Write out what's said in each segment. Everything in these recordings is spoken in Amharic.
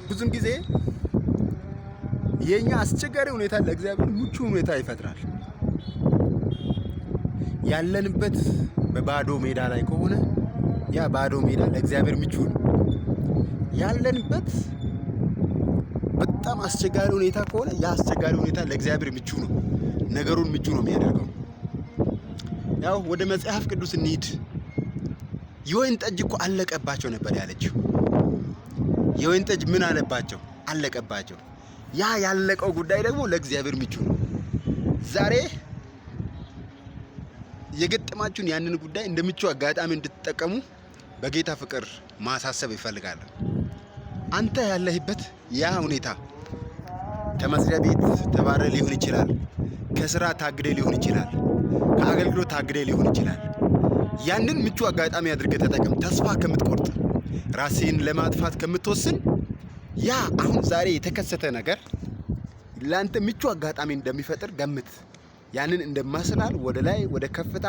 ብዙን ጊዜ የኛ አስቸጋሪ ሁኔታ ለእግዚአብሔር ምቹ ሁኔታ ይፈጥራል። ያለንበት በባዶ ሜዳ ላይ ከሆነ ያ ባዶ ሜዳ ለእግዚአብሔር ምቹ ነው። ያለንበት በጣም አስቸጋሪ ሁኔታ ከሆነ ያ አስቸጋሪ ሁኔታ ለእግዚአብሔር ምቹ ነው። ነገሩን ምቹ ነው የሚያደርገው። ያው ወደ መጽሐፍ ቅዱስ እንሂድ። የወይን ጠጅ እኮ አለቀባቸው ነበር ያለችው። የወይን ጠጅ ምን አለባቸው? አለቀባቸው። ያ ያለቀው ጉዳይ ደግሞ ለእግዚአብሔር ምቹ ነው። ዛሬ የገጠማችሁን ያንን ጉዳይ እንደምቹ አጋጣሚ እንድትጠቀሙ በጌታ ፍቅር ማሳሰብ ይፈልጋል። አንተ ያለህበት ያ ሁኔታ ከመስሪያ ቤት ተባረ ሊሆን ይችላል። ከስራ ታግደ ሊሆን ይችላል። ከአገልግሎት ታግደ ሊሆን ይችላል። ያንን ምቹ አጋጣሚ አድርገህ ተጠቀም። ተስፋ ከምትቆርጥ ራስህን ለማጥፋት ከምትወስን ያ አሁን ዛሬ የተከሰተ ነገር ለአንተ ምቹ አጋጣሚ እንደሚፈጥር ገምት። ያንን እንደማስላል ወደ ላይ ወደ ከፍታ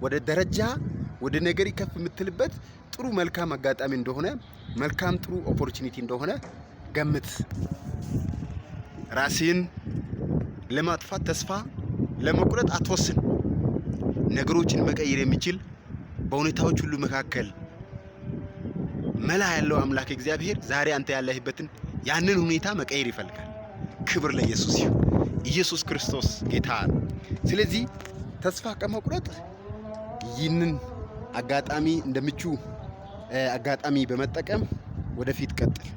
ወደ ደረጃ ወደ ነገሪ ከፍ የምትልበት ጥሩ መልካም አጋጣሚ እንደሆነ መልካም ጥሩ ኦፖርቹኒቲ እንደሆነ ገምት። ራስህን ለማጥፋት ተስፋ ለመቁረጥ አትወስን። ነገሮችን መቀየር የሚችል በሁኔታዎች ሁሉ መካከል መላ ያለው አምላክ እግዚአብሔር ዛሬ አንተ ያለህበትን ያንን ሁኔታ መቀየር ይፈልጋል። ክብር ለኢየሱስ ይሁን። ኢየሱስ ክርስቶስ ጌታ ነው። ስለዚህ ተስፋ ከመቁረጥ ይህንን አጋጣሚ እንደምቹ አጋጣሚ በመጠቀም ወደፊት ቀጥል።